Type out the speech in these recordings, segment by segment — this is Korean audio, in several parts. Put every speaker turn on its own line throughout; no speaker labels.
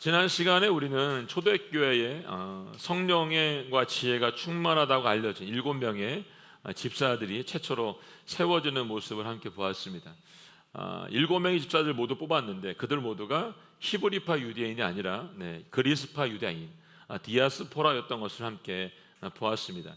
지난 시간에 우리는 초대교회에 성령과 지혜가 충만하다고 알려진 7명의 집사들이 최초로 세워지는 모습을 함께 보았습니다. 7명의 집사들 모두 뽑았는데 그들 모두가 히브리파 유대인이 아니라 그리스파 유대인, 디아스포라였던 것을 함께 보았습니다.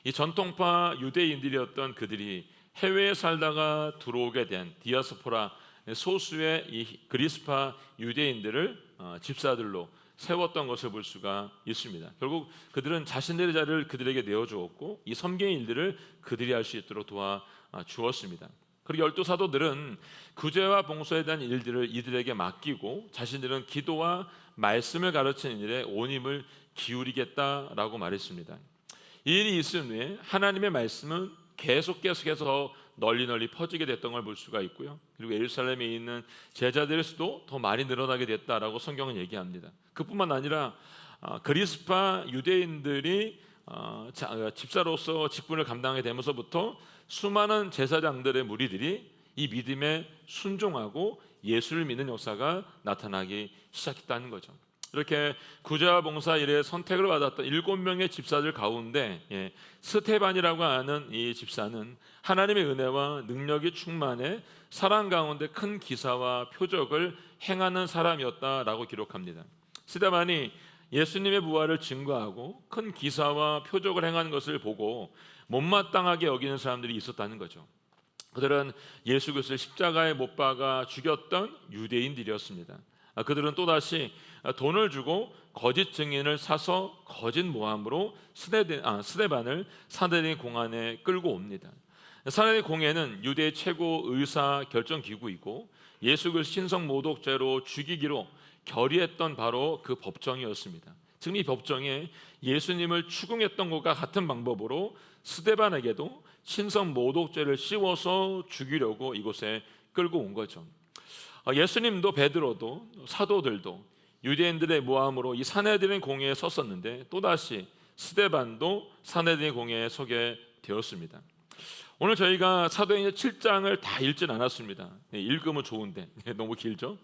이 전통파 유대인들이었던 그들이 해외에 살다가 들어오게 된 디아스포라 소수의 이 그리스파 유대인들을 집사들로 세웠던 것을 볼 수가 있습니다. 결국 그들은 자신들의 자리를 그들에게 내어주었고 이 섬기는 일들을 그들이 할 수 있도록 도와주었습니다. 그리고 12 사도들은 구제와 봉사에 대한 일들을 이들에게 맡기고 자신들은 기도와 말씀을 가르치는 일에 온 힘을 기울이겠다라고 말했습니다. 이 일이 있은 후에 하나님의 말씀은 계속해서 널리 퍼지게 됐던 걸 볼 수가 있고요. 그리고 예루살렘에 있는 제자들의 수도 더 많이 늘어나게 됐다라고 성경은 얘기합니다. 그뿐만 아니라 그리스파 유대인들이 집사로서 직분을 감당하게 되면서부터 수많은 제사장들의 무리들이 이 믿음에 순종하고 예수를 믿는 역사가 나타나기 시작했다는 거죠. 이렇게 구제와 봉사 일에 선택을 받았던 7명의 집사들 가운데 스테반이라고 하는 이 집사는 하나님의 은혜와 능력이 충만해 사람 가운데 큰 기사와 표적을 행하는 사람이었다라고 기록합니다. 스테반이 예수님의 부활을 증거하고 큰 기사와 표적을 행하는 것을 보고 못마땅하게 여기는 사람들이 있었다는 거죠. 그들은 예수 그리스도를 십자가에 못 박아 죽였던 유대인들이었습니다. 그들은 또다시 돈을 주고 거짓 증인을 사서 거짓 모함으로 스데반을 사내린 공안에 끌고 옵니다. 사내린 공회는 유대의 최고 의사 결정 기구이고 예수 그리스도 신성 모독죄로 죽이기로 결의했던 바로 그 법정이었습니다. 지금 이 법정에 예수님을 추궁했던 것과 같은 방법으로 스데반에게도 신성 모독죄를 씌워서 죽이려고 이곳에 끌고 온 거죠. 예수님도 베드로도 사도들도 유대인들의 모함으로 이 사내들인 공회에 섰었는데 또다시 스데반도 사내들인 공회에 서게 되었습니다. 오늘 저희가 사도행전 7장을 다 읽진 않았습니다. 읽으면 좋은데 너무 길죠?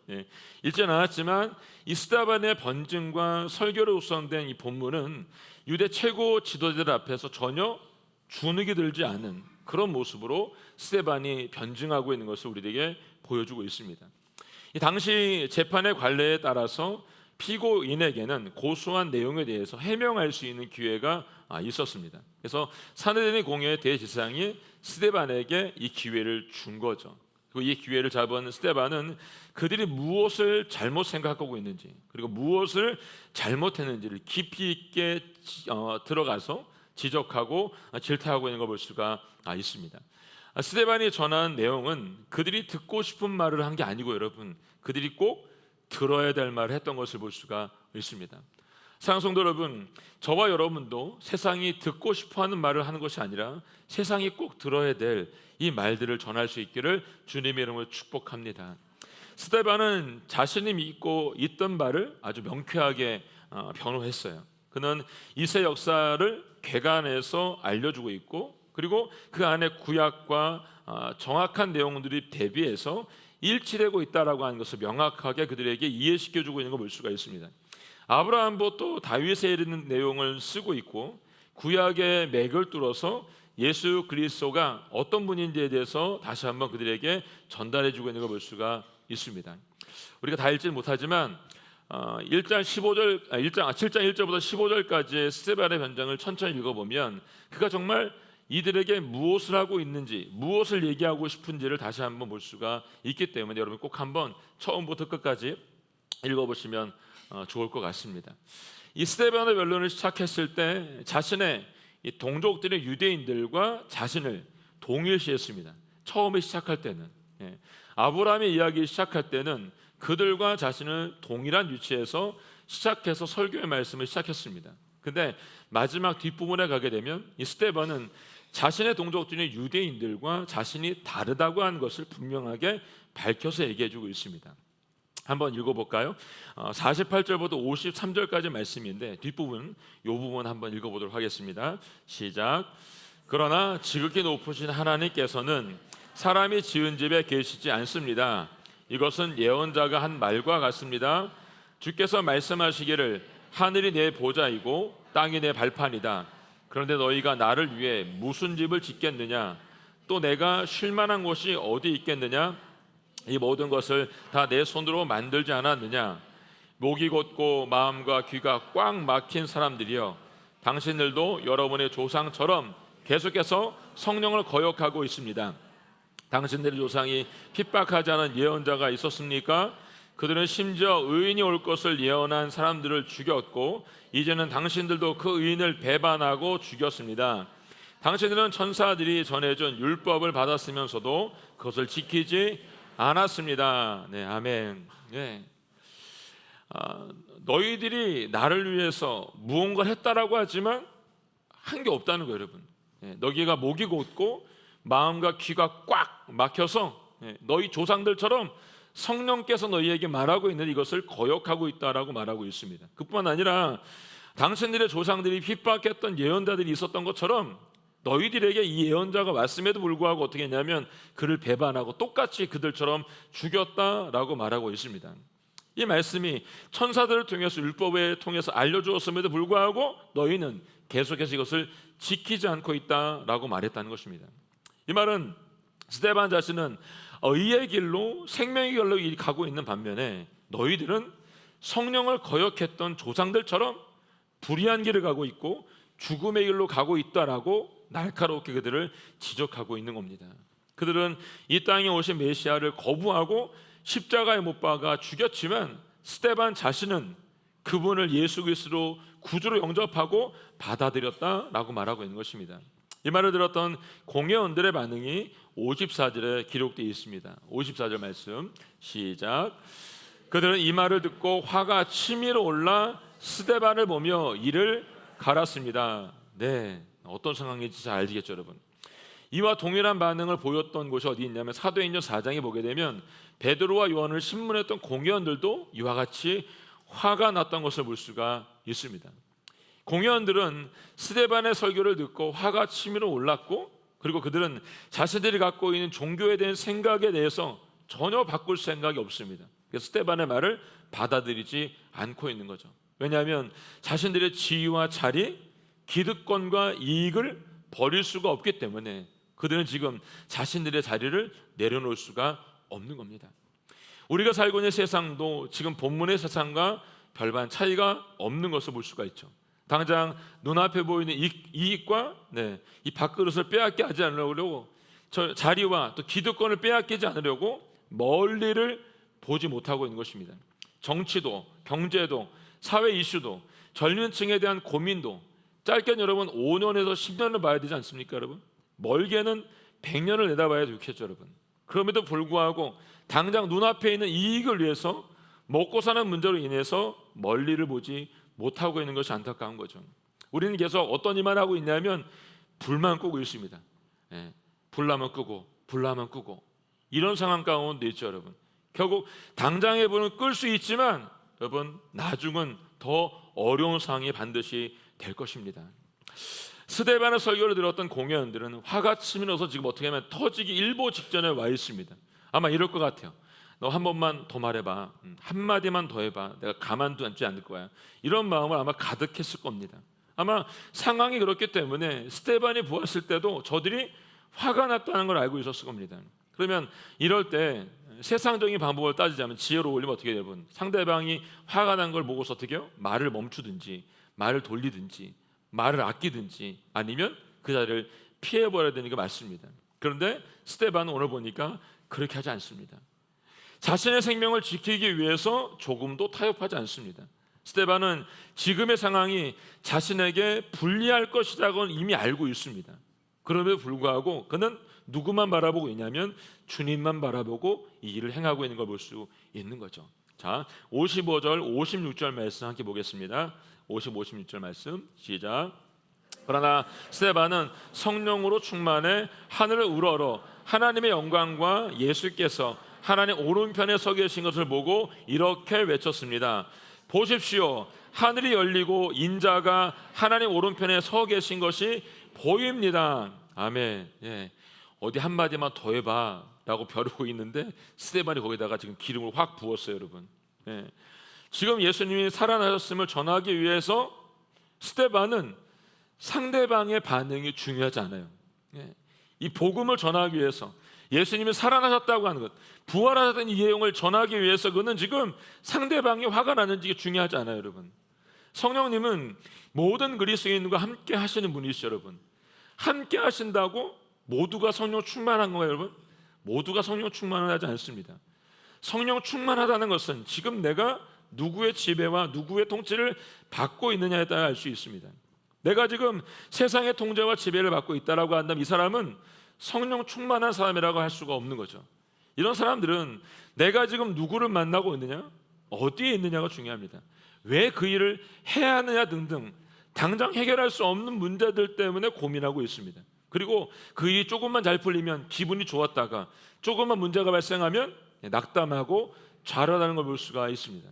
읽진 않았지만 이 스데반의 번증과 설교로 구성된 이 본문은 유대 최고 지도자들 앞에서 전혀 주눅이 들지 않은 그런 모습으로 스데반이 변증하고 있는 것을 우리에게 보여주고 있습니다. 이 당시 재판의 관례에 따라서 피고인에게는 고소한 내용에 대해서 해명할 수 있는 기회가 있었습니다. 그래서 사내들의 공회의 대제사장이 스데반에게 이 기회를 준 거죠. 그리고 이 기회를 잡은 스데반은 그들이 무엇을 잘못 생각하고 있는지 그리고 무엇을 잘못했는지를 깊이 있게 들어가서 지적하고 질타하고 있는 걸 볼 수가 있습니다. 스데반이 전한 내용은 그들이 듣고 싶은 말을 한 게 아니고 여러분 그들이 꼭 들어야 될 말을 했던 것을 볼 수가 있습니다. 사랑하는 성도 여러분, 저와 여러분도 세상이 듣고 싶어하는 말을 하는 것이 아니라 세상이 꼭 들어야 될 이 말들을 전할 수 있기를 주님의 이름으로 축복합니다. 스데반은 자신이 믿고 있던 바를 아주 명쾌하게 변호했어요. 그는 이세 역사를 개간해서 알려주고 있고 그리고 그 안에 구약과 정확한 내용들이 대비해서 일치되고 있다라고 하는 것을 명확하게 그들에게 이해시켜주고 있는 걸 볼 수가 있습니다. 아브라함부터 다윗에 이르는 내용을 쓰고 있고 구약의 맥을 뚫어서 예수 그리스도가 어떤 분인지에 대해서 다시 한번 그들에게 전달해주고 있는 걸 볼 수가 있습니다. 우리가 다 읽지는 못하지만 7장 1절부터 15절까지의 스데반의 변장을 천천히 읽어보면 그가 정말 이들에게 무엇을 하고 있는지 무엇을 얘기하고 싶은지를 다시 한번 볼 수가 있기 때문에 여러분 꼭 한번 처음부터 끝까지 읽어보시면 좋을 것 같습니다. 이 스데반의 변론을 시작했을 때 자신의 이 동족들의 유대인들과 자신을 동일시했습니다. 처음에 시작할 때는 아브라함의 이야기 시작할 때는 그들과 자신을 동일한 위치에서 시작해서 설교의 말씀을 시작했습니다. 근데 마지막 뒷부분에 가게 되면 이 스데반은 자신의 동족들인 유대인들과 자신이 다르다고 하는 것을 분명하게 밝혀서 얘기해주고 있습니다. 한번 읽어볼까요? 48절부터 53절까지 말씀인데 뒷부분 이 부분 한번 읽어보도록 하겠습니다. 시작. 그러나 지극히 높으신 하나님께서는 사람이 지은 집에 계시지 않습니다. 이것은 예언자가 한 말과 같습니다. 주께서 말씀하시기를 하늘이 내 보좌이고 땅이 내 발판이다. 그런데 너희가 나를 위해 무슨 집을 짓겠느냐? 또 내가 쉴 만한 곳이 어디 있겠느냐? 이 모든 것을 다 내 손으로 만들지 않았느냐? 목이 곧고 마음과 귀가 꽉 막힌 사람들이여, 당신들도 여러분의 조상처럼 계속해서 성령을 거역하고 있습니다. 당신들의 조상이 핍박하지 않은 예언자가 있었습니까? 그들은 심지어 의인이 올 것을 예언한 사람들을 죽였고, 이제는 당신들도 그 의인을 배반하고 죽였습니다. 당신들은 천사들이 전해준 율법을 받았으면서도 그것을 지키지 않았습니다. 네, 아멘. 네. 너희들이 나를 위해서 무언가를 했다라고 하지만 한 게 없다는 거예요, 여러분. 너희가 목이 곧고 마음과 귀가 꽉 막혀서 너희 조상들처럼 성령께서 너희에게 말하고 있는 이것을 거역하고 있다라고 말하고 있습니다. 그뿐만 아니라 당신들의 조상들이 핍박했던 예언자들이 있었던 것처럼 너희들에게 이 예언자가 왔음에도 불구하고 어떻게 했냐면 그를 배반하고 똑같이 그들처럼 죽였다라고 말하고 있습니다. 이 말씀이 천사들을 통해서 율법에 통해서 알려주었음에도 불구하고 너희는 계속해서 이것을 지키지 않고 있다라고 말했다는 것입니다. 이 말은 스데반 자신은 의의 길로 생명의 길로 가고 있는 반면에 너희들은 성령을 거역했던 조상들처럼 불의한 길을 가고 있고 죽음의 길로 가고 있다라고 날카롭게 그들을 지적하고 있는 겁니다. 그들은 이 땅에 오신 메시아를 거부하고 십자가에 못 박아 죽였지만 스데반 자신은 그분을 예수 그리스도로 구주로 영접하고 받아들였다라고 말하고 있는 것입니다. 이 말을 들었던 공회원들의 반응이 54절에 기록되어 있습니다. 54절 말씀 시작. 그들은 이 말을 듣고 화가 치밀어 올라 스데반을 보며 이를 갈았습니다. 네, 어떤 상황인지 잘 알겠죠, 여러분. 이와 동일한 반응을 보였던 곳이 어디 있냐면 사도행전 4장에 보게 되면 베드로와 요한을 신문했던 공회원들도 이와 같이 화가 났던 것을 볼 수가 있습니다. 공회원들은 스데반의 설교를 듣고 화가 치밀어 올랐고, 그리고 그들은 자신들이 갖고 있는 종교에 대한 생각에 대해서 전혀 바꿀 생각이 없습니다. 그래서 스데반의 말을 받아들이지 않고 있는 거죠. 왜냐하면 자신들의 지위와 자리, 기득권과 이익을 버릴 수가 없기 때문에 그들은 지금 자신들의 자리를 내려놓을 수가 없는 겁니다. 우리가 살고 있는 세상도 지금 본문의 세상과 별반 차이가 없는 것을 볼 수가 있죠. 당장 눈앞에 보이는 이익과 이 밥그릇을 빼앗게 하지 않으려고, 저 자리와 또 기득권을 빼앗기지 않으려고 멀리를 보지 못하고 있는 것입니다. 정치도, 경제도, 사회 이슈도, 젊은 층에 대한 고민도 짧게는 여러분 5년에서 10년을 봐야 되지 않습니까, 여러분? 멀게는 100년을 내다봐야 좋겠죠, 여러분. 그럼에도 불구하고 당장 눈앞에 있는 이익을 위해서 먹고 사는 문제로 인해서 멀리를 보지 못하고 있는 것이 안타까운 거죠. 우리는 계속 어떤 일만 하고 있냐면 불만 끄고 있습니다. 불나면 끄고 불나면 끄고 이런 상황 가운데 있죠, 여러분. 결국 당장에 보면 끌 수 있지만 여러분 나중은 더 어려운 상황이 반드시 될 것입니다. 스데반의 설교를 들었던 공회원들은 화가 치밀어서 지금 어떻게 하면 터지기 일보 직전에 와 있습니다. 아마 이럴 것 같아요. 너 한 번만 더 말해봐, 한마디만 더 해봐, 내가 가만두지 않을 거야. 이런 마음을 아마 가득했을 겁니다. 아마 상황이 그렇기 때문에 스데반이 보았을 때도 저들이 화가 났다는 걸 알고 있었을 겁니다. 그러면 이럴 때 세상적인 방법을 따지자면 지혜로 올리면 어떻게 해요, 여러분? 상대방이 화가 난 걸 보고서 어떻게 해요? 말을 멈추든지 말을 돌리든지 말을 아끼든지 아니면 그 자리를 피해버려야 되는 게 맞습니다. 그런데 스데반은 오늘 보니까 그렇게 하지 않습니다. 자신의 생명을 지키기 위해서 조금도 타협하지 않습니다. 스데반은 지금의 상황이 자신에게 불리할 것이라고는 이미 알고 있습니다. 그럼에도 불구하고 그는 누구만 바라보고 있냐면 주님만 바라보고 이 일을 행하고 있는 걸 볼 수 있는 거죠. 자, 55절, 56절 말씀 함께 보겠습니다. 55, 56절 말씀 시작. 그러나 스데반은 성령으로 충만해 하늘을 우러러 하나님의 영광과 예수께서 하나님 오른편에 서 계신 것을 보고 이렇게 외쳤습니다. 보십시오, 하늘이 열리고 인자가 하나님 오른편에 서 계신 것이 보입니다. 아멘. 어디 한마디만 더 해봐 라고 벼르고 있는데 스데반이 거기다가 지금 기름을 확 부었어요, 여러분. 지금 예수님이 살아나셨음을 전하기 위해서 스데반은 상대방의 반응이 중요하지 않아요. 이 복음을 전하기 위해서 예수님이 살아나셨다고 하는 것, 부활하셨다는 이 내용을 전하기 위해서 그는 지금 상대방이 화가 나는지 중요하지 않아요, 여러분. 성령님은 모든 그리스도인과 함께 하시는 분이시죠, 여러분. 함께 하신다고 모두가 성령 충만한 건가요, 여러분? 모두가 성령 충만하지 않습니다. 성령 충만하다는 것은 지금 내가 누구의 지배와 누구의 통치를 받고 있느냐에 따라 알 수 있습니다. 내가 지금 세상의 통제와 지배를 받고 있다라고 한다면 이 사람은 성령 충만한 사람이라고 할 수가 없는 거죠. 이런 사람들은 내가 지금 누구를 만나고 있느냐, 어디에 있느냐가 중요합니다. 왜 그 일을 해야 하느냐 등등 당장 해결할 수 없는 문제들 때문에 고민하고 있습니다. 그리고 그 일이 조금만 잘 풀리면 기분이 좋았다가 조금만 문제가 발생하면 낙담하고 좌절하는 걸 볼 수가 있습니다.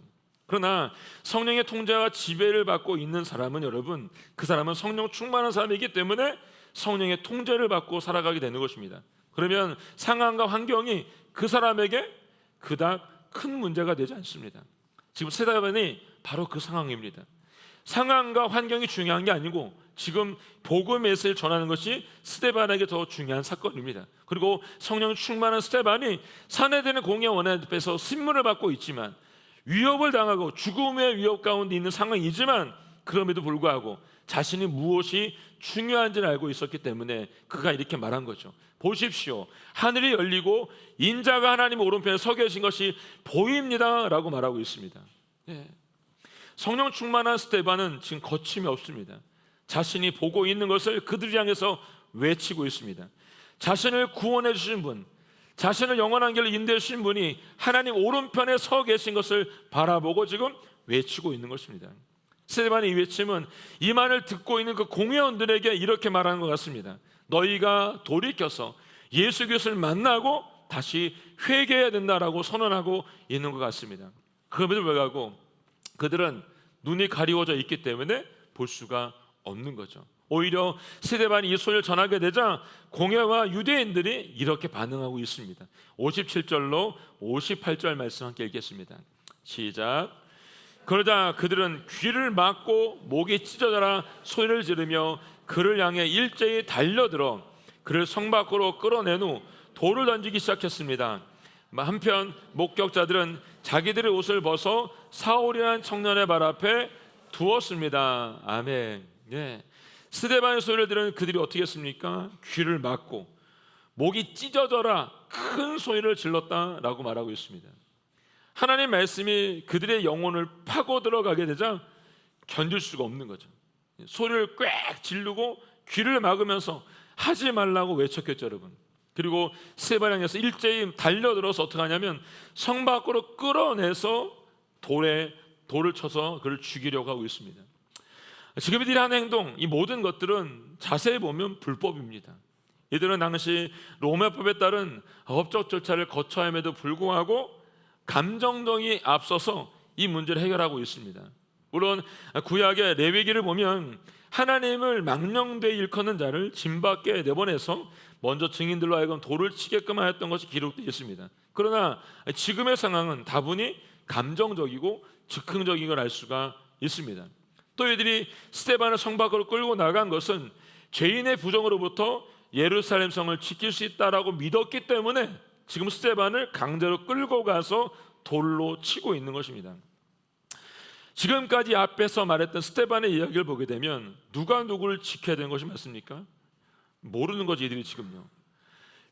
그러나 성령의 통제와 지배를 받고 있는 사람은 여러분, 그 사람은 성령 충만한 사람이기 때문에 성령의 통제를 받고 살아가게 되는 것입니다. 그러면 상황과 환경이 그 사람에게 그닥 큰 문제가 되지 않습니다. 지금 스데반이 바로 그 상황입니다. 상황과 환경이 중요한 게 아니고 지금 복음의 메시지를 전하는 것이 스데반에게 더 중요한 사건입니다. 그리고 성령 충만한 스데반이 사내되는 공의 원한 앞에서 신문을 받고 있지만 위협을 당하고 죽음의 위협 가운데 있는 상황이지만 그럼에도 불구하고 자신이 무엇이 중요한지를 알고 있었기 때문에 그가 이렇게 말한 거죠. 보십시오, 하늘이 열리고 인자가 하나님 오른편에 서 계신 것이 보입니다 라고 말하고 있습니다. 성령 충만한 스데반은 지금 거침이 없습니다. 자신이 보고 있는 것을 그들을 향해서 외치고 있습니다. 자신을 구원해 주신 분, 자신을 영원한 길로 인도해 주신 분이 하나님 오른편에 서 계신 것을 바라보고 지금 외치고 있는 것입니다. 스데반의 이 외침은 이 말을 듣고 있는 그 공회원들에게 이렇게 말하는 것 같습니다. 너희가 돌이켜서 예수 그리스도를 만나고 다시 회개해야 된다라고 선언하고 있는 것 같습니다. 그럼에도 불구하고 그들은 눈이 가리워져 있기 때문에 볼 수가 없는 거죠. 오히려 스데반이 이 소리를 전하게 되자 공회와 유대인들이 이렇게 반응하고 있습니다. 57절로 58절 말씀 함께 읽겠습니다. 시작. 그러자 그들은 귀를 막고 목이 찢어져라 소리를 지르며 그를 향해 일제히 달려들어 그를 성 밖으로 끌어낸 후 돌을 던지기 시작했습니다. 한편 목격자들은 자기들의 옷을 벗어 사울이라는 청년의 발 앞에 두었습니다. 아멘. 스데반의 소리를 들은 그들이 어떻게 했습니까? 귀를 막고 목이 찢어져라 큰 소리를 질렀다라고 말하고 있습니다. 하나님의 말씀이 그들의 영혼을 파고 들어가게 되자 견딜 수가 없는 거죠. 소리를 꽥 지르고 귀를 막으면서 하지 말라고 외쳤겠죠, 여러분. 그리고 스데반을 향해서 일제히 달려들어서 어떻게 하냐면 성 밖으로 끌어내서 돌을 쳐서 그를 죽이려고 하고 있습니다. 지금 이들이 하는 행동, 이 모든 것들은 자세히 보면 불법입니다. 이들은 당시 로마법에 따른 법적 절차를 거쳐야 함에도 불구하고 감정정이 앞서서 이 문제를 해결하고 있습니다. 물론 구약의 레위기를 보면 하나님을 망령되이 일컫는 자를 진 밖에 내보내서 먼저 증인들로 하여금 돌을 치게끔 하였던 것이 기록되어 있습니다. 그러나 지금의 상황은 다분히 감정적이고 즉흥적인 걸 알 수가 있습니다. 또 이들이 스데반을 성 밖으로 끌고 나간 것은 죄인의 부정으로부터 예루살렘 성을 지킬 수 있다라고 믿었기 때문에 지금 스데반을 강제로 끌고 가서 돌로 치고 있는 것입니다. 지금까지 앞에서 말했던 스데반의 이야기를 보게 되면 누가 누구를 지켜야 되는 것이 맞습니까? 모르는 거지 이들이 지금요.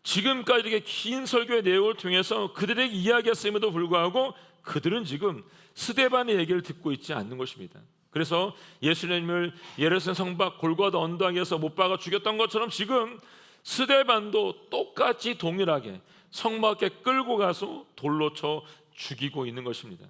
지금까지 이렇게 긴 설교의 내용을 통해서 그들에게 이야기했음에도 불구하고 그들은 지금 스데반의 얘기를 듣고 있지 않는 것입니다. 그래서 예수님을 예루살렘 성밖 골고다 언덕에서 못 박아 죽였던 것처럼 지금 스데반도 똑같이 동일하게 성 밖에 끌고 가서 돌로 쳐 죽이고 있는 것입니다.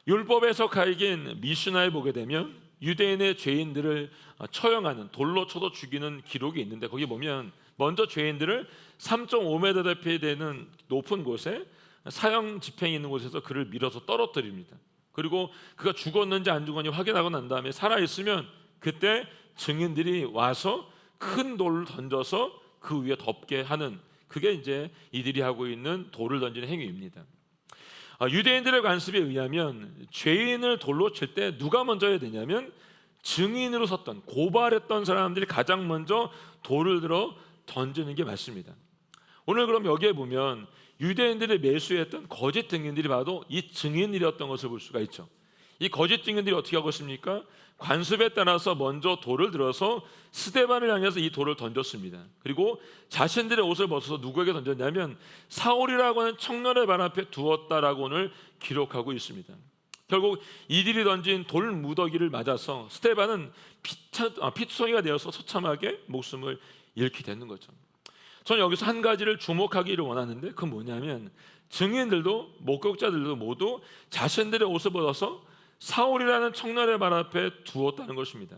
율법에서 가이긴 미슈나에 보게 되면 유대인의 죄인들을 처형하는 돌로 쳐도 죽이는 기록이 있는데 거기 보면 먼저 죄인들을 3.5m 높이 되는 높은 곳에 사형 집행이 있는 곳에서 그를 밀어서 떨어뜨립니다. 그리고 그가 죽었는지 안 죽었는지 확인하고 난 다음에 살아있으면 그때 증인들이 와서 큰 돌을 던져서 그 위에 덮게 하는, 그게 이제 이들이 하고 있는 돌을 던지는 행위입니다. 유대인들의 관습에 의하면 죄인을 돌로 칠 때 누가 먼저 해야 되냐면 증인으로 섰던, 고발했던 사람들이 가장 먼저 돌을 들어 던지는 게 맞습니다. 오늘 그럼 여기에 보면 유대인들이 매수했던 거짓 증인들이 봐도 이 증인들이었던 것을 볼 수가 있죠. 이 거짓 증인들이 어떻게 하고 있습니까? 관습에 따라서 먼저 돌을 들어서 스데반을 향해서 이 돌을 던졌습니다. 그리고 자신들의 옷을 벗어서 누구에게 던졌냐면 사울이라고 하는 청년의 발 앞에 두었다라고 오늘 기록하고 있습니다. 결국 이들이 던진 돌 무더기를 맞아서 스데반은 피투성이가 되어서 처참하게 목숨을 잃게 되는 거죠. 저는 여기서 한 가지를 주목하기를 원하는데 그건 뭐냐면 증인들도 목격자들도 모두 자신들의 옷을 벗어서 사울이라는 청년의 발 앞에 두었다는 것입니다.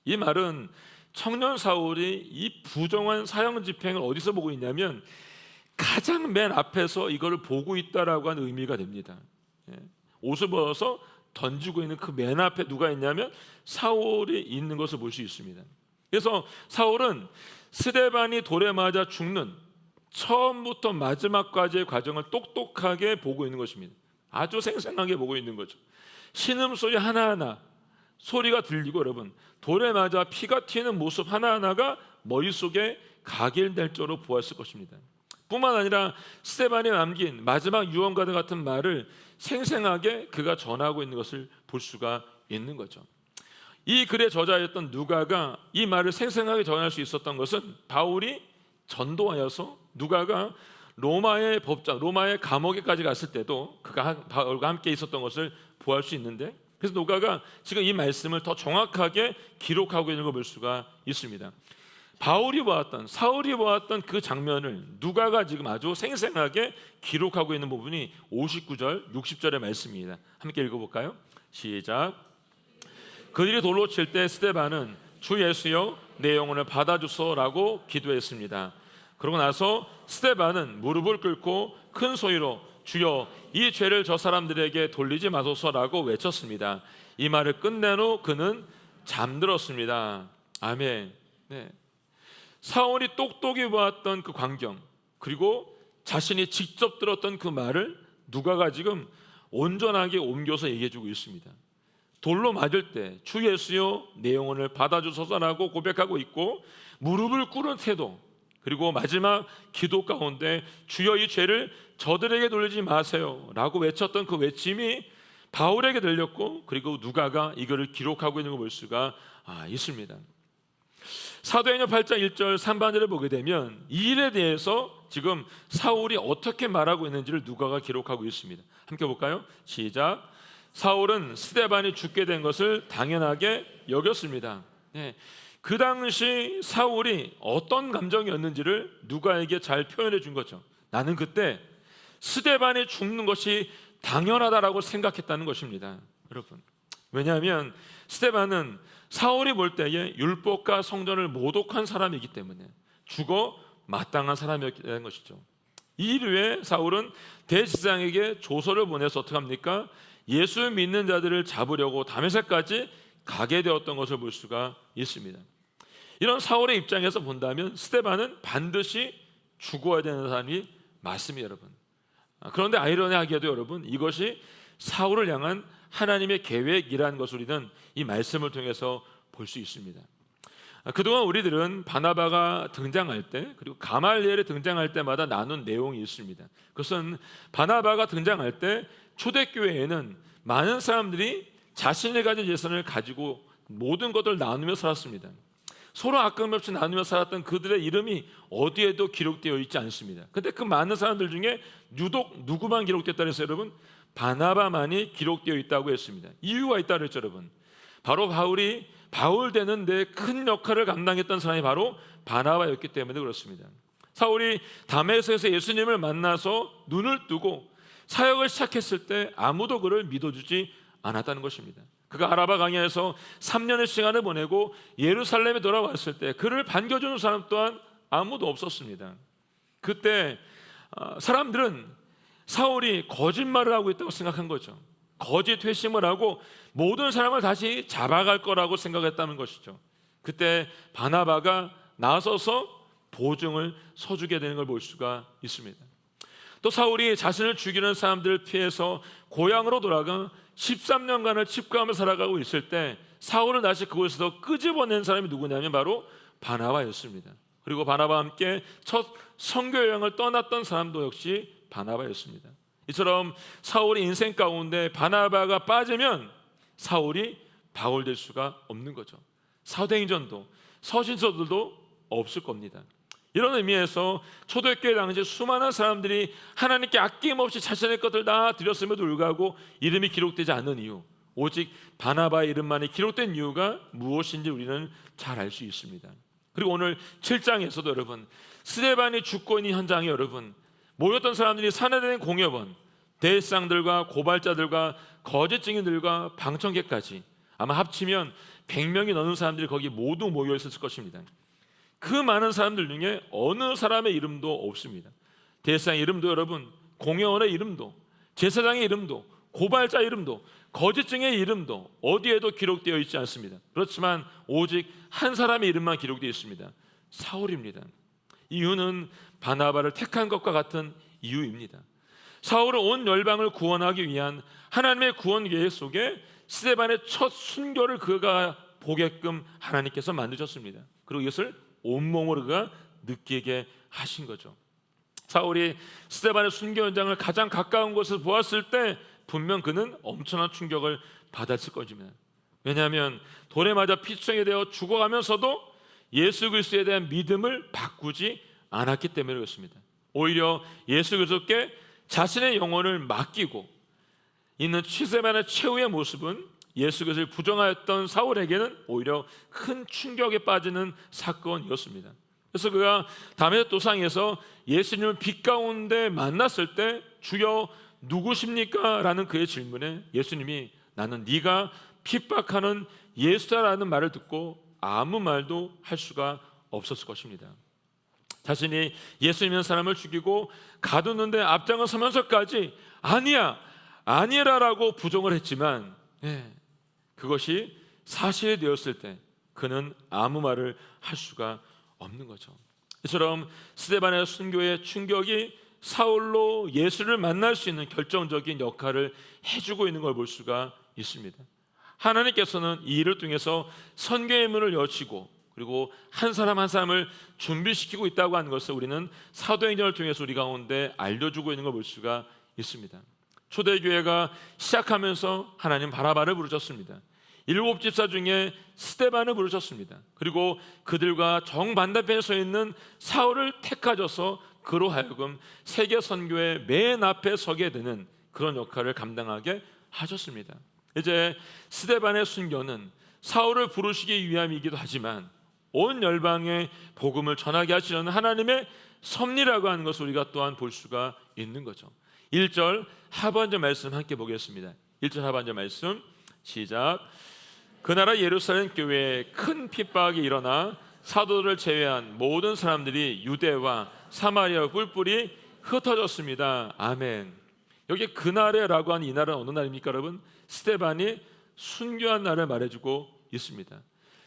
이 말은 청년 사울이 이 부정한 사형 집행을 어디서 보고 있냐면 가장 맨 앞에서 이거를 보고 있다라고 하는 의미가 됩니다. 옷을 벗어서 던지고 있는 그 맨 앞에 누가 있냐면 사울이 있는 것을 볼 수 있습니다. 그래서 사울은 스데반이 돌에 맞아 죽는 처음부터 마지막까지의 과정을 똑똑하게 보고 있는 것입니다. 아주 생생하게 보고 있는 거죠. 신음소리 하나하나 소리가 들리고 여러분 돌에 맞아 피가 튀는 모습 하나하나가 머릿속에 각일될 줄로 보았을 것입니다. 뿐만 아니라 스데반이 남긴 마지막 유언과도 같은 말을 생생하게 그가 전하고 있는 것을 볼 수가 있는 거죠. 이 글의 저자였던 누가가 이 말을 생생하게 전할 수 있었던 것은 바울이 전도하여서 누가가 로마의 법정, 로마의 감옥에까지 갔을 때도 그가 바울과 함께 있었던 것을 보할 수 있는데, 그래서 누가가 지금 이 말씀을 더 정확하게 기록하고 있는 걸 볼 수가 있습니다. 바울이 보았던, 사울이 보았던 그 장면을 누가가 지금 아주 생생하게 기록하고 있는 부분이 59절, 60절의 말씀입니다. 함께 읽어볼까요? 시작. 그들이 돌로 칠 때 스데반은 주 예수여 내 영혼을 받아주소라고 기도했습니다. 그러고 나서 스데반은 무릎을 꿇고 큰 소리로 주여 이 죄를 저 사람들에게 돌리지 마소서라고 외쳤습니다. 이 말을 끝낸 후 그는 잠들었습니다. 아멘. 네. 사울이 똑똑히 보았던 그 광경, 그리고 자신이 직접 들었던 그 말을 누가가 지금 온전하게 옮겨서 얘기해주고 있습니다. 돌로 맞을 때 주 예수여 내 영혼을 받아주소서라고 고백하고 있고, 무릎을 꿇은 태도, 그리고 마지막 기도 가운데 주여 이 죄를 저들에게 돌리지 마세요 라고 외쳤던 그 외침이 바울에게 들렸고, 그리고 누가가 이거를 기록하고 있는 걸 볼 수가 있습니다. 사도행전 8장 1절 3반절을 보게 되면 이 일에 대해서 지금 사울이 어떻게 말하고 있는지를 누가가 기록하고 있습니다. 함께 볼까요? 시작. 사울은 스데반이 죽게 된 것을 당연하게 여겼습니다. 네. 그 당시 사울이 어떤 감정이었는지를 누가에게 잘 표현해 준 거죠. 나는 그때 스데반이 죽는 것이 당연하다라고 생각했다는 것입니다. 여러분, 왜냐하면 스데반은 사울이 볼 때에 율법과 성전을 모독한 사람이기 때문에 죽어 마땅한 사람이었다는 것이죠. 이 이후에 사울은 대제사장에게 조서를 보내서 어떻게 합니까? 예수 믿는 자들을 잡으려고 다메섹까지 가게 되었던 것을 볼 수가 있습니다. 이런 사울의 입장에서 본다면 스데반은 반드시 죽어야 되는 사람이 맞습니다, 여러분. 그런데 아이러니하게도 여러분, 이것이 사울을 향한 하나님의 계획이라는 것을 우리는 이 말씀을 통해서 볼 수 있습니다. 그동안 우리들은 바나바가 등장할 때, 그리고 가말리엘이 등장할 때마다 나눈 내용이 있습니다. 그것은 바나바가 등장할 때 초대교회에는 많은 사람들이 자신이 가진 재산을 가지고 모든 것을 나누며 살았습니다. 서로 아낌없이 나누며 살았던 그들의 이름이 어디에도 기록되어 있지 않습니다. 그런데 그 많은 사람들 중에 유독 누구만 기록됐다 그랬어요, 여러분? 바나바만이 기록되어 있다고 했습니다. 이유가 있다 그랬죠, 여러분. 바로 바울이 바울 되는데 큰 역할을 감당했던 사람이 바로 바나바였기 때문에 그렇습니다. 사울이 다메섹에서 예수님을 만나서 눈을 뜨고 사역을 시작했을 때 아무도 그를 믿어주지 않았다는 것입니다. 그가 아라바 강야에서 3년의 시간을 보내고 예루살렘에 돌아왔을 때 그를 반겨주는 사람 또한 아무도 없었습니다. 그때 사람들은 사울이 거짓말을 하고 있다고 생각한 거죠. 거짓 회심을 하고 모든 사람을 다시 잡아갈 거라고 생각했다는 것이죠. 그때 바나바가 나서서 보증을 서주게 되는 걸 볼 수가 있습니다. 또 사울이 자신을 죽이는 사람들을 피해서 고향으로 돌아가 13년간을 칩거하며 살아가고 있을 때 사울을 다시 그곳에서 끄집어낸 사람이 누구냐면 바로 바나바였습니다. 그리고 바나바와 함께 첫 선교 여행을 떠났던 사람도 역시 바나바였습니다. 이처럼 사울의 인생 가운데 바나바가 빠지면 사울이 바울될 수가 없는 거죠. 사도행전도 서신서들도 없을 겁니다. 이런 의미에서 초대교회 당시 수많은 사람들이 하나님께 아낌없이 자신의 것들 다 드렸음에도 불구하고 이름이 기록되지 않는 이유, 오직 바나바의 이름만이 기록된 이유가 무엇인지 우리는 잘 알 수 있습니다. 그리고 오늘 7장에서도 여러분, 스데반이 죽고 있는 현장에 여러분, 모였던 사람들이 산에된 공여원, 대상들과 고발자들과 거짓 증인들과 방청객까지 아마 합치면 100명이 넘는 사람들이 거기 모두 모여 있었을 것입니다. 그 많은 사람들 중에 어느 사람의 이름도 없습니다. 대상의 이름도 여러분, 공여원의 이름도, 제사장의 이름도, 고발자 이름도, 거짓 증인의 이름도 어디에도 기록되어 있지 않습니다. 그렇지만 오직 한 사람의 이름만 기록되어 있습니다. 사울입니다. 이유는 바나바를 택한 것과 같은 이유입니다. 사울은 온 열방을 구원하기 위한 하나님의 구원 계획 속에 스데반의 첫 순교를 그가 보게끔 하나님께서 만드셨습니다. 그리고 이것을 온몸으로 그가 느끼게 하신 거죠. 사울이 스데반의 순교 현장을 가장 가까운 곳에서 보았을 때 분명 그는 엄청난 충격을 받았을 것입니다. 왜냐하면 돌에 맞아 피투성이 되어 죽어가면서도 예수 그리스도에 대한 믿음을 바꾸지 않았기 때문에 그렇습니다. 오히려 예수 그리스도께 자신의 영혼을 맡기고 있는 스데반의 최후의 모습은 예수 그리스도를 부정하였던 사울에게는 오히려 큰 충격에 빠지는 사건이었습니다. 그래서 그가 다메섹 도상에서 예수님을 빛 가운데 만났을 때 주여 누구십니까? 라는 그의 질문에 예수님이 나는 네가 핍박하는 예수다라는 말을 듣고 아무 말도 할 수가 없었을 것입니다. 자신이 예수 믿는 사람을 죽이고 가두는데 앞장을 서면서까지 아니라라고 부정을 했지만 그것이 사실이 되었을 때 그는 아무 말을 할 수가 없는 거죠. 이처럼 스데반의 순교의 충격이 사울로 예수를 만날 수 있는 결정적인 역할을 해주고 있는 걸 볼 수가 있습니다. 하나님께서는 이 일을 통해서 선교의 문을 여시고 그리고 한 사람 한 사람을 준비시키고 있다고 하는 것을 우리는 사도행전을 통해서 우리 가운데 알려주고 있는 걸 볼 수가 있습니다. 초대교회가 시작하면서 하나님 바나바를 부르셨습니다. 7 집사 중에 스데반을 부르셨습니다. 그리고 그들과 정반대편에 서 있는 사울을 택하셔서 그로 하여금 세계 선교의 맨 앞에 서게 되는 그런 역할을 감당하게 하셨습니다. 이제 스데반의 순교는 사울을 부르시기 위함이기도 하지만 온 열방에 복음을 전하게 하시려는 하나님의 섭리라고 하는 것을 우리가 또한 볼 수가 있는 거죠. 1절 하반절 말씀 함께 보겠습니다. 1절 하반절 말씀 시작. 그 나라 예루살렘 교회에 큰 핍박이 일어나 사도들을 제외한 모든 사람들이 유대와 사마리아 뿔뿔이 흩어졌습니다. 아멘. 여기 그날에라고 하는 이 날은 어느 날입니까 여러분? 스데반이 순교한 날을 말해주고 있습니다.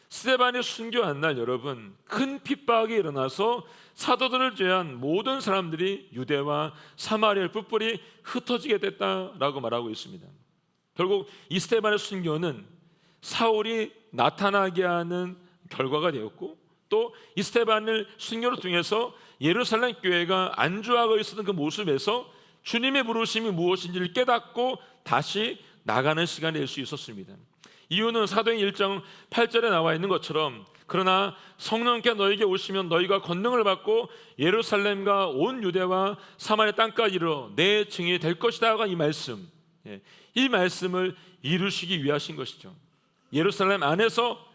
스데반이 순교한 날 여러분, 큰 핍박이 일어나서 사도들을 제외한 모든 사람들이 유대와 사마리아 뿔뿔이 흩어지게 됐다라고 말하고 있습니다. 결국 이 스데반의 순교는 사울이 나타나게 하는 결과가 되었고 또 이 스데반을 순교를 통해서 예루살렘 교회가 안주하고 있었던 그 모습에서 주님의 부르심이 무엇인지를 깨닫고 다시 나가는 시간이 될 수 있었습니다. 이유는 사도행 1장 8절에 나와 있는 것처럼 그러나 성령께 너에게 오시면 너희가 권능을 받고 예루살렘과 온 유대와 사마리아 땅까지 이르러 내 증인이 될 것이다가 이 말씀, 이 말씀을 이루시기 위하신 것이죠. 예루살렘 안에서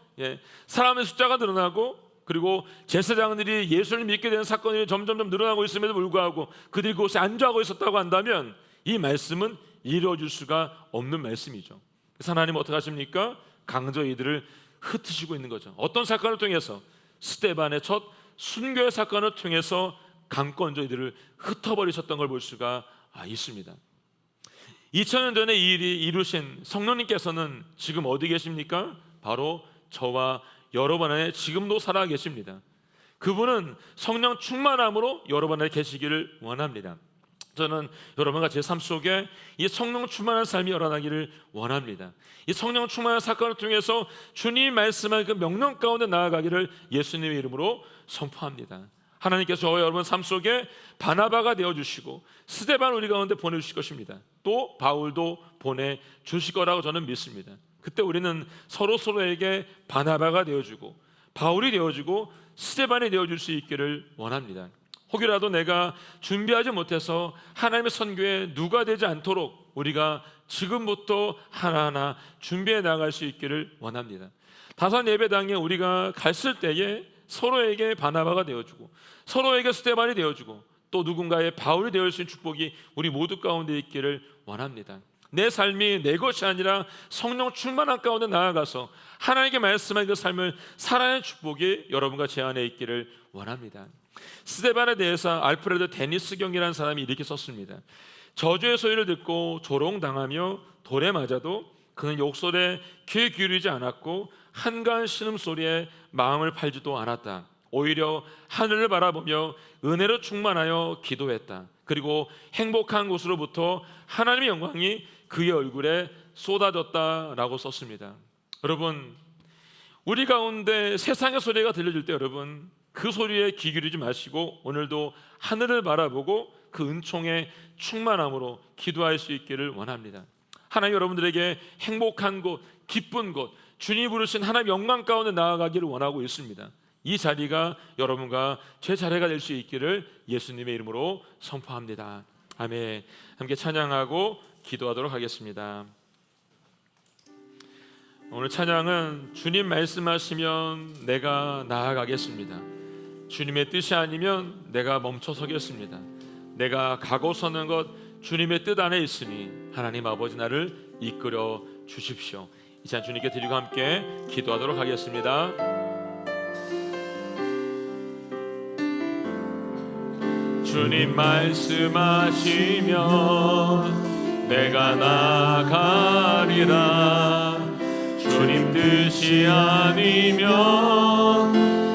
사람의 숫자가 늘어나고 그리고 제사장들이 예수를 믿게 되는 사건이 점점 늘어나고 있음에도 불구하고 그들이 그곳에 안주하고 있었다고 한다면 이 말씀은 이루어질 수가 없는 말씀이죠. 그래서 하나님은 어떻게 하십니까? 강저 이들을 흩으시고 있는 거죠. 어떤 사건을 통해서? 스데반의 첫 순교의 사건을 통해서 강권저 이들을 흩어버리셨던 걸 볼 수가 있습니다. 2000년 전에 이 일이 이루신 성령님께서는 지금 어디 계십니까? 바로 저와 여러분 안에 지금도 살아 계십니다. 그분은 성령 충만함으로 여러분 안에 계시기를 원합니다. 저는 여러분과 제 삶 속에 이 성령 충만한 삶이 일어나기를 원합니다. 이 성령 충만한 사건을 통해서 주님 말씀한 그 명령 가운데 나아가기를 예수님의 이름으로 선포합니다. 하나님께서 저와 여러분 삶 속에 바나바가 되어주시고 스데반 우리 가운데 보내주실 것입니다. 또 바울도 보내주실 거라고 저는 믿습니다. 그때 우리는 서로에게 바나바가 되어주고 바울이 되어주고 스데반이 되어줄 수 있기를 원합니다. 혹이라도 내가 준비하지 못해서 하나님의 선교에 누가 되지 않도록 우리가 지금부터 하나하나 준비해 나갈 수 있기를 원합니다. 다산 예배당에 우리가 갔을 때에 서로에게 바나바가 되어주고 서로에게 스데반이 되어주고 또 누군가의 바울이 되어줄 수 있는 축복이 우리 모두 가운데 있기를 원합니다. 내 삶이 내 것이 아니라 성령 충만한 가운데 나아가서 하나님께 말씀한 그 삶을 살아내는 축복이 여러분과 제 안에 있기를 원합니다. 스데반에 대해서 알프레드 데니스 경이라는 사람이 이렇게 썼습니다. 저주의 소리를 듣고 조롱당하며 돌에 맞아도 그는 욕설에 귀 기울이지 않았고 한가한 신음소리에 마음을 팔지도 않았다. 오히려 하늘을 바라보며 은혜로 충만하여 기도했다. 그리고 행복한 곳으로부터 하나님의 영광이 그의 얼굴에 쏟아졌다라고 썼습니다. 여러분, 우리 가운데 세상의 소리가 들려질 때 여러분 그 소리에 귀 기울이지 마시고 오늘도 하늘을 바라보고 그 은총의 충만함으로 기도할 수 있기를 원합니다. 하나님 여러분들에게 행복한 곳, 기쁜 곳, 주님이 부르신 하나님 영광 가운데 나아가기를 원하고 있습니다. 이 자리가 여러분과 제 자리가 될 수 있기를 예수님의 이름으로 선포합니다. 아멘. 함께 찬양하고 기도하도록 하겠습니다. 오늘 찬양은 주님 말씀하시면 내가 나아가겠습니다. 주님의 뜻이 아니면 내가 멈춰 서겠습니다. 내가 가고 서는 것 주님의 뜻 안에 있으니 하나님 아버지 나를 이끌어 주십시오. 이 시간 주님께 드리고 함께 기도하도록 하겠습니다. 주님 말씀하시면 내가 나가리라. 주님 뜻이 아니면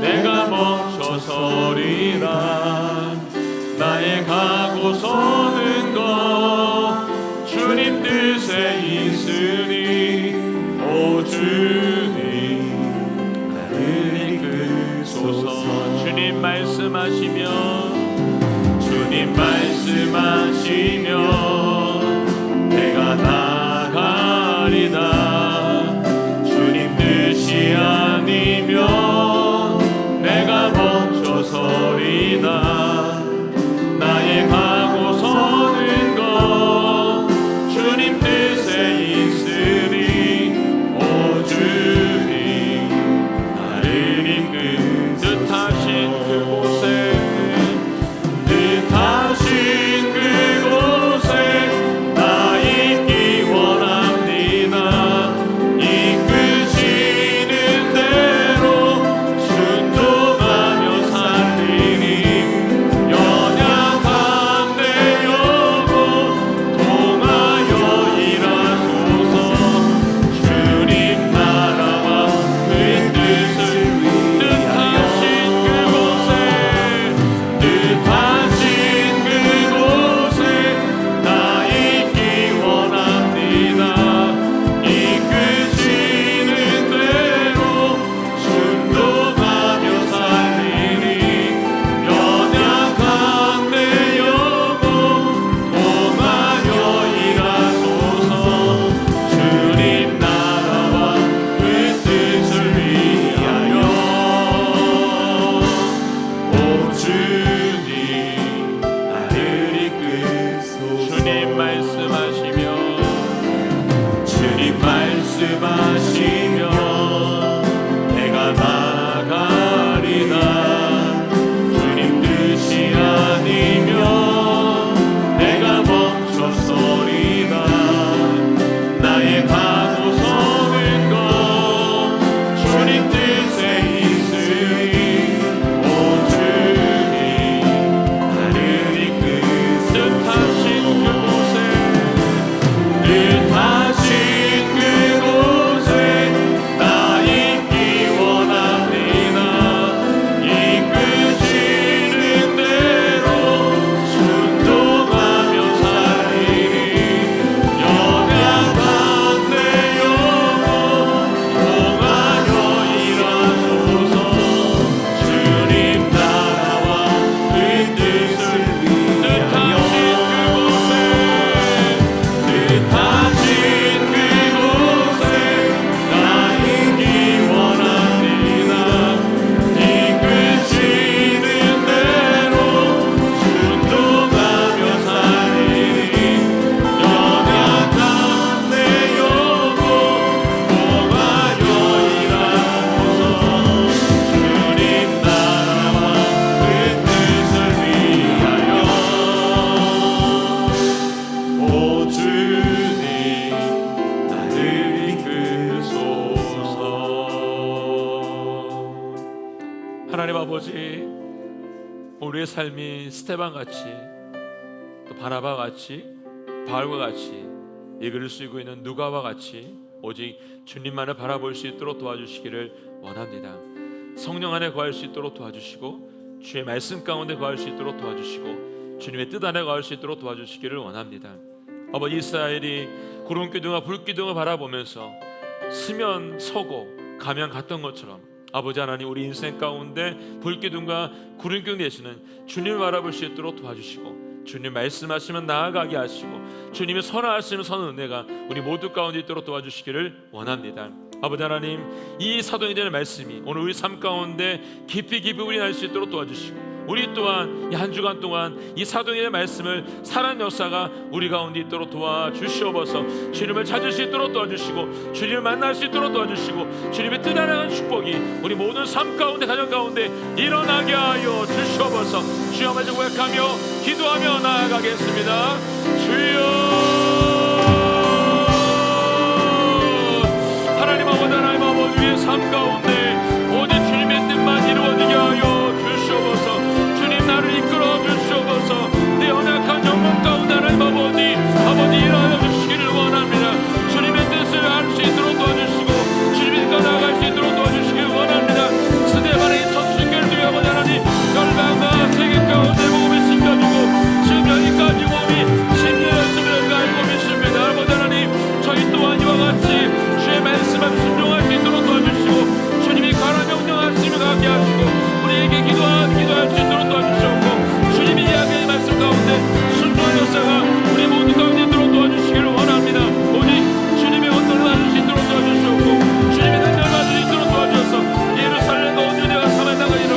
내가 멈춰서리라. 나의 가고 서는 것 주님 뜻에 있으니 오 주님 나를 이끌소서. 주님 말씀하시면 주님 말씀하시면 내가 나가리다. 주님 뜻이 아니면 내가 멈춰서리다. 나의 가고 서는 것 주님 뜻에 있으니 오 주님 나를 이끌 뜻하신 그곳에 뜻하신 그곳에 하나님 아버지, 우리의 삶이 스테반같이 또 바나바 같이 바울과 같이 이 글을 쓰고 있는 누가와 같이 오직 주님만을 바라볼 수 있도록 도와주시기를 원합니다. 성령 안에 거할 수 있도록 도와주시고 주의 말씀 가운데 거할 수 있도록 도와주시고 주님의 뜻 안에 거할 수 있도록 도와주시기를 원합니다. 아버지, 이스라엘이 구름기둥과 불기둥을 바라보면서 서면 서고 가면 갔던 것처럼 아버지 하나님, 우리 인생 가운데 불기둥과 구름기둥 되시는 주님을 바라볼 수 있도록 도와주시고 주님 말씀하시면 나아가게 하시고 주님이 선하시면 선한 은혜가 우리 모두 가운데 있도록 도와주시기를 원합니다. 아버지 하나님, 이 사도행전의 말씀이 오늘 우리 삶 가운데 깊이 우리날 수 있도록 도와주시고 우리 또한 이 한 주간 동안 이 사도행전의 말씀을 살아낸 역사가 우리 가운데 있도록 도와주시옵소서. 주님을 찾을 수 있도록 도와주시고 주님을 만날 수 있도록 도와주시고 주님의 뜻 안에 축복이 우리 모든 삶 가운데 가정 가운데 일어나게 하여 주시옵소서. 주여 아버지 고백하며 기도하며 나아가겠습니다. 주여, 하나님 아버지, 우리의 삶 가운데 오직 주님의 뜻만 이루어지게 하여 주시옵소서. 주님 나를 이끌어 주시옵소서. 내 연약한 영혼 가운데 하나님 아버지 일하여 주시기를 원합니다. 주님의 뜻을 알 수 있도록 도와주시고 주님의 뜻 나아갈 수 있도록 도와주시기를 원합니다. 스데반의 첫 순교를 위해 아버지 하나님, 열방과 세계 가운데 복음을 심겨주고 지금 여기까지 몸이 10년이었음을 알고 믿습니다. 아버지 하나님, 저희 또한 이와 같이 주의 말씀을 순종할 수 있도록 도와주시고 주님이 가라 명령하시며 가게 하시고 우리에게 기도할 수 있도록 도와주시옵고 주님이 이야기의 말씀 가운데 순종하는 역사가 우리 모두 가운데 있도록 도와주시기를 원합니다. 오직 주님의 언도를 받을 수 있도록 도와주시옵고 주님의 능력을 받을 수 있도록 도와주셔서 예루살렘과 온 유대와 사마리아가 이루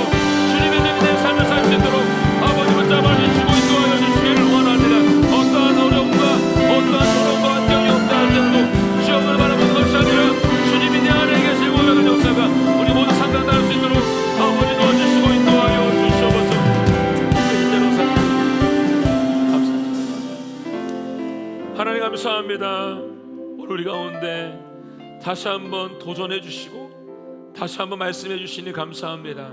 주님의 능력의 삶을 살 수 있도록 아버지 붙잡아 주시고 인도하여 주시기를 원합니다. 어떠한 어려움과 어떠한 소롱과 환경이 없다 할지라도 시험을 바라보는 것이 아니라 주님이 내 안에 계시고 하는 역사가 우리 모두 상담할 수 있도록 아버지 도와주시고 인도하여 주시옵소서. 이대로 감사합니다. 하나님 감사합니다. 오늘 우리 가운데 다시 한번 도전해 주시고 다시 한번 말씀해 주시니 감사합니다.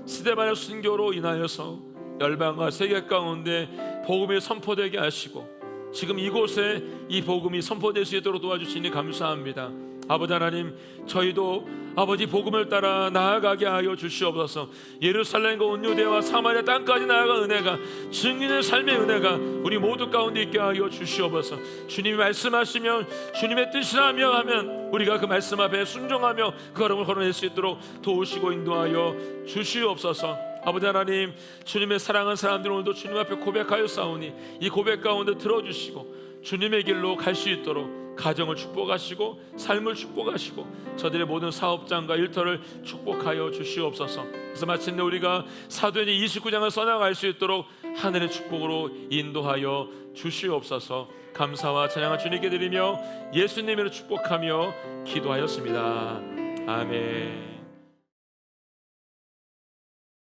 스데반의 순교로 인하여서 열방과 세계 가운데 복음이 선포되게 하시고 지금 이곳에 이 복음이 선포될 수 있도록 도와주시니 감사합니다. 아버지 하나님, 저희도 아버지 복음을 따라 나아가게 하여 주시옵소서. 예루살렘과 온 유대와 사마리아 땅까지 나아간 은혜가, 증인의 삶의 은혜가 우리 모두 가운데 있게 하여 주시옵소서. 주님이 말씀하시면 주님의 뜻이라며 하면 우리가 그 말씀 앞에 순종하며 그 걸음을 걸어낼 수 있도록 도우시고 인도하여 주시옵소서. 아버지 하나님, 주님의 사랑하는 사람들 오늘도 주님 앞에 고백하여 싸우니 이 고백 가운데 들어주시고 주님의 길로 갈 수 있도록 가정을 축복하시고 삶을 축복하시고 저들의 모든 사업장과 일터를 축복하여 주시옵소서. 그래서 마침내 우리가 사도행전 29장을 써나갈 수 있도록 하늘의 축복으로 인도하여 주시옵소서. 감사와 찬양을 주님께 드리며 예수님으로 축복하며 기도하였습니다. 아멘.